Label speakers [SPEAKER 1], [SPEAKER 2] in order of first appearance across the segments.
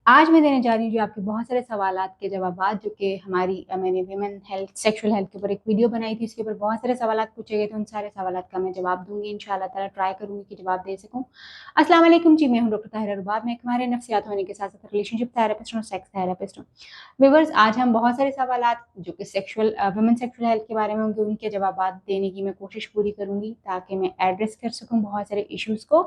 [SPEAKER 1] आज मैं देने जा रही हूँ जो आपके बहुत सारे सवालात के जवाबात, जो कि मैंने विमेन हेल्थ, सेक्सुअल हेल्थ के ऊपर एक वीडियो बनाई थी। उसके ऊपर बहुत सारे सवालात पूछे गए थे। उन सारे सवालात का मैं जवाब दूंगी इंशाल्लाह ताला। ट्राई करूंगी कि जवाब दे सकूं। अस्सलाम वालेकुम जी, मैं हूँ डॉक्टर ताहिरा रुबाब। मैं हमारे नफ्सियात होने के साथ साथ रिलेशनशिप थेरेपिस्ट और सेक्स थेरेपिस्ट हूँ। व्यूअर्स, आज हम बहुत सारे सवालात जो कि वुमेन सेक्सुअल हेल्थ के बारे में होंगे, उनके जवाब देने की मैं कोशिश पूरी करूंगी ताकि मैं एड्रेस कर सकूं बहुत सारे इश्यूज को।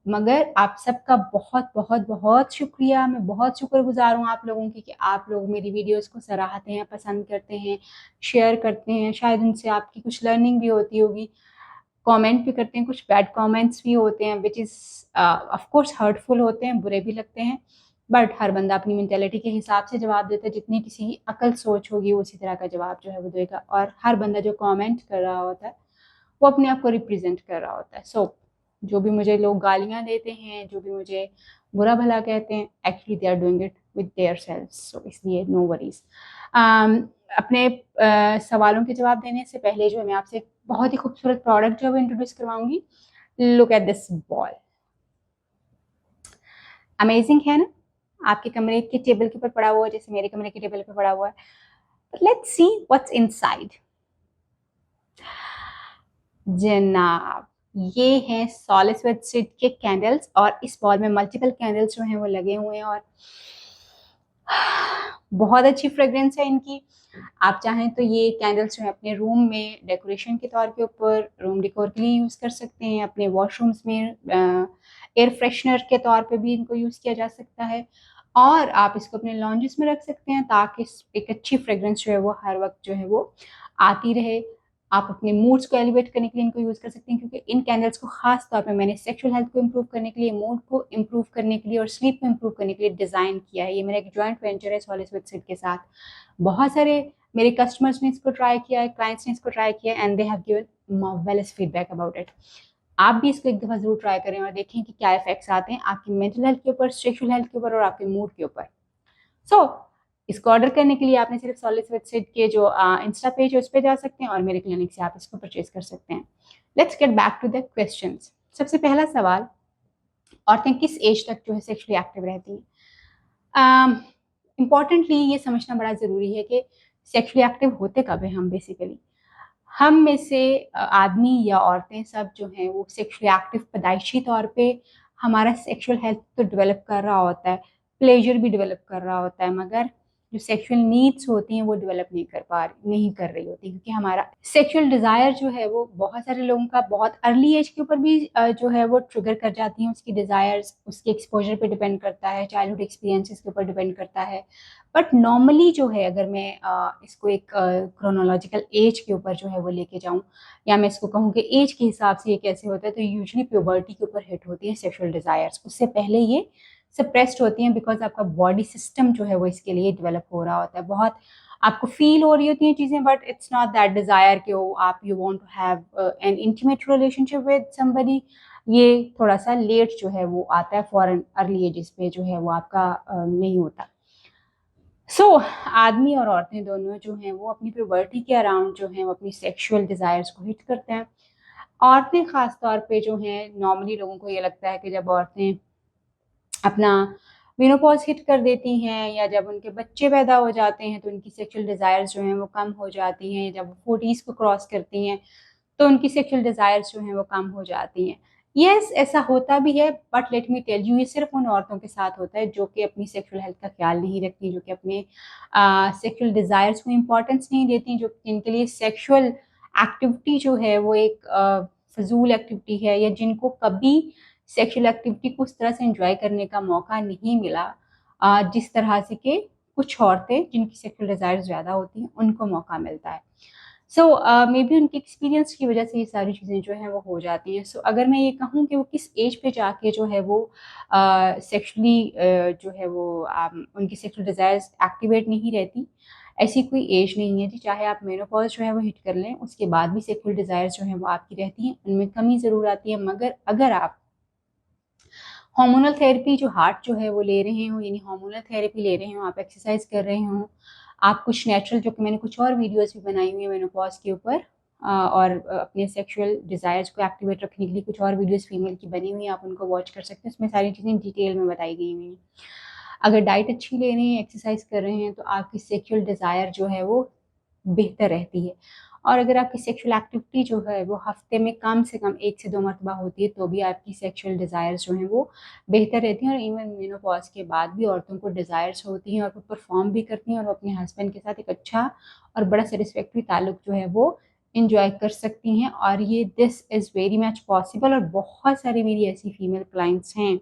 [SPEAKER 1] मगर आप सबका बहुत बहुत बहुत शुक्रिया। मैं बहुत शुक्रगुजार हूँ आप लोगों की कि आप लोग मेरी वीडियोस को सराहते हैं, पसंद करते हैं, शेयर करते हैं। शायद उनसे आपकी कुछ लर्निंग भी होती होगी। कमेंट भी करते हैं, कुछ बैड कमेंट्स भी होते हैं which is of course hurtful होते हैं, बुरे भी लगते हैं। बट हर बंदा अपनी मेंटेलिटी के हिसाब से जवाब देता है। जितनी किसी की अकल सोच होगी उसी तरह का जवाब जो है वो देगा। और हर बंदा जो कमेंट कर रहा होता है वो अपने आप को रिप्रेजेंट कर रहा होता है। जो भी मुझे लोग गालियां देते हैं, जो भी मुझे बुरा भला कहते हैं, actually they are doing it with their selves. So इसलिए नो वरीज। अपने सवालों के जवाब देने से पहले जो है मैं आपसे एक बहुत ही खूबसूरत प्रोडक्ट जो है वो इंट्रोड्यूस करवाऊंगी। Look at this ball. Amazing है ना? आपके कमरे के टेबल के ऊपर पड़ा हुआ है, जैसे मेरे कमरे के टेबल पर पड़ा हुआ है। Let's see what's inside. जनाब, ये हैं सॉलिस सीड के कैंडल्स। और इस बॉल में मल्टीपल कैंडल्स जो हैं वो लगे हुए हैं और बहुत अच्छी फ्रेग्रेंस है इनकी। आप चाहें तो ये कैंडल्स जो है अपने रूम में डेकोरेशन के तौर के ऊपर, रूम डेकोर के लिए यूज़ कर सकते हैं। अपने वॉशरूम्स में एयर फ्रेशनर के तौर पे भी इनको यूज़ किया जा सकता है। और आप इसको अपने लॉन्जेस में रख सकते हैं ताकि एक अच्छी फ्रेग्रेंस जो है वो हर वक्त जो है वो आती रहे। आप अपने मूड्स को एलिवेट करने के लिए इनको यूज़ कर सकते हैं, क्योंकि इन कैंडल्स को खास तौर पे मैंने सेक्सुअल हेल्थ को इम्प्रूव करने के लिए, मूड को इम्प्रूव करने के लिए और स्लीप को इम्प्रूव करने के लिए डिज़ाइन किया है। ये मेरा एक जॉइंट वेंचर है सॉलिस विद सीड के साथ। बहुत सारे मेरे कस्टमर्स ने इसको ट्राई किया है, क्लाइंट्स ने इसको ट्राई किया and they have given marvellous feedback about it. आप भी इसको एक दफ़ा ज़रूर ट्राई करें और देखें कि क्या इफेक्ट्स आते हैं आपकी मेंटल हेल्थ के ऊपर, सेक्सुअल हेल्थ के ऊपर और आपके मूड के ऊपर। इसको ऑर्डर करने के लिए आपने सिर्फ सॉलिस विद सीड के जो इंस्टा पेज है उस पर जा सकते हैं और मेरे क्लिनिक से आप इसको परचेज कर सकते हैं। Let's get back to the questions. सबसे पहला सवाल, औरतें किस एज तक जो है सेक्सुअली एक्टिव रहती हैं? इम्पॉर्टेंटली ये समझना बड़ा ज़रूरी है कि सेक्सुअली एक्टिव होते कब हैं हम। बेसिकली हम में से आदमी या औरतें सब जो हैं वो सेक्सुअली एक्टिव पैदाइशी तौर पे हमारा सेक्सुअल हेल्थ तो डेवलप कर रहा होता है, प्लेजर भी डेवलप कर रहा होता है, मगर जो सेक्सुअल नीड्स होती हैं वो डेवलप नहीं कर रही होती, क्योंकि हमारा सेक्सुअल डिज़ायर जो है वो बहुत सारे लोगों का बहुत अर्ली एज के ऊपर भी जो है वो ट्रिगर कर जाती हैं। उसकी डिज़ायर्स उसके एक्सपोजर पे डिपेंड करता है, चाइल्डहुड एक्सपीरियंसेस के ऊपर डिपेंड करता है। बट नॉर्मली जो है, अगर मैं इसको एक क्रोनोलॉजिकल एज के ऊपर जो है वो लेके जाऊँ, या मैं इसको कहूँ कि एज के हिसाब से ये कैसे होता है, तो यूजुअली प्यूबर्टी के ऊपर हिट होती है सेक्सुअल डिज़ायर्स। उससे पहले ये सप्रेस्ड होती हैं, बिकॉज आपका बॉडी सिस्टम जो है वो इसके लिए डेवलप हो रहा होता है। बहुत आपको फील हो रही होती हैं चीज़ें, but it's not that desire कि वो आप you want to have an intimate relationship with somebody. ये थोड़ा सा लेट जो है वो आता है, फॉरन अर्ली एजेस पे जो है वो आपका नहीं होता। आदमी और औरतें दोनों जो हैं वो अपनी प्यूबर्टी के अराउंड जो हैं वो अपनी सेक्सुअल डिज़ायर्स को हिट करते हैं। औरतें ख़ास तौर पे जो हैं, नॉर्मली लोगों को ये लगता है कि जब औरतें अपना मेनोपॉज हिट कर देती हैं या जब उनके बच्चे पैदा हो जाते हैं तो उनकी सेक्सुअल डिज़ायर्स जो हैं वो कम हो जाती हैं। जब वो 40s को क्रॉस करती हैं तो उनकी सेक्सुअल डिज़ायर्स जो हैं वो कम हो जाती हैं। यस, ऐसा होता भी है, but let me tell you, ये सिर्फ उन औरतों के साथ होता है जो कि अपनी सेक्सुअल हेल्थ का ख्याल नहीं रखती, जो कि अपने सेक्सुअल डिज़ायर्स को इम्पोर्टेंस नहीं देती, जो जिनके लिए सेक्सुअल एक्टिविटी जो है वो एक फजूल एक्टिविटी है, या जिनको कभी सेक्सुअल एक्टिविटी को उस तरह से एंजॉय करने का मौका नहीं मिला जिस तरह से कि कुछ औरतें जिनकी सेक्सुअल डिज़ायर ज़्यादा होती हैं उनको मौका मिलता है। मे बी उनके एक्सपीरियंस की वजह से ये सारी चीज़ें जो हैं वो हो जाती हैं। अगर मैं ये कहूँ कि वो किस एज पे जाके जो है वो सेक्सुअली जो है वो उनकी सेक्सुअल डिज़ायर्स एक्टिवेट नहीं रहती, ऐसी कोई एज नहीं है जी। चाहे आप मेनोपॉज जो है वो हिट कर लें, उसके बाद भी सेक्सुअल डिज़ायर्स जो हैं वो आपकी रहती हैं, उनमें कमी ज़रूर आती है। मगर अगर आप हार्मोनल थेरेपी जो हार्ट जो है वो ले रहे हो, यानी हार्मोनल थेरेपी ले रहे हो, आप एक्सरसाइज कर रहे हो, आप कुछ नेचुरल, जो कि मैंने कुछ और वीडियोस भी बनाई हुई है मेनोपॉज के ऊपर, और अपने सेक्सुअल डिज़ायर्स को एक्टिवेट रखने के लिए कुछ और वीडियोस फीमेल की बनी हुई हैं, आप उनको वॉच कर सकते हैं। उसमें सारी चीज़ें डिटेल में बताई गई हुई हैं। अगर डाइट अच्छी ले रहे हैं, एक्सरसाइज कर रहे हैं, तो आपकी सेक्सुअल डिज़ायर जो है वो बेहतर रहती है। और अगर आपकी सेक्सुअल एक्टिविटी जो है वो हफ्ते में कम से कम 1 से 2 मरतबा होती है, तो भी आपकी सेक्सुअल डिज़ायर्स जो हैं वो बेहतर रहती हैं। और इवन मेनोपॉज़ के बाद भी औरतों को डिज़ायर्स होती हैं और वो परफ़ॉर्म भी करती हैं और वो अपने हस्बैंड के साथ एक अच्छा और बड़ा सैटिस्फैक्टरी ताल्लुक जो है वो एन्जॉय कर सकती हैं। और ये this is very much possible, और बहुत सारी मेरी ऐसी फीमेल क्लाइंट्स हैं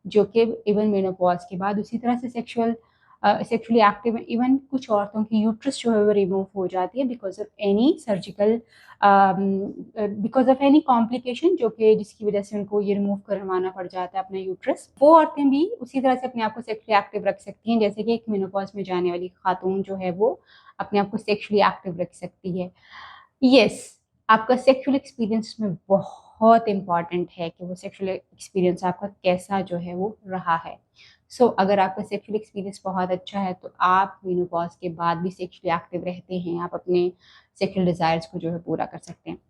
[SPEAKER 1] जो कि इवन मेनोपॉज़ के बाद उसी तरह से सेक्सुअली एक्टिव हैं। इवन कुछ औरतों की यूट्रस जो है वो रिमूव हो जाती है because of any surgical because of any complication, जो कि जिसकी वज़ह से उनको ये रिमूव करवाना पड़ जाता है अपना यूट्रस। वो औरतें भी उसी तरह से अपने आप को सेक्सुअली एक्टिव रख सकती हैं, जैसे कि एक मेनोपॉज़ में जाने वाली खातून जो है वो अपने आप को सेक्सुअली एक्टिव रख सकती है। येस, आपका सेक्सुअल एक्सपीरियंस इसमें बहुत इम्पोर्टेंट है कि वो सेक्सुअल एक्सपीरियंस आपका कैसा जो है वो रहा है। अगर आपका सेक्सुअल एक्सपीरियंस बहुत अच्छा है, तो आप मेनोपॉज़ के बाद भी सेक्सुअली एक्टिव रहते हैं, आप अपने सेक्सुअल डिज़ायर्स को जो है पूरा कर सकते हैं।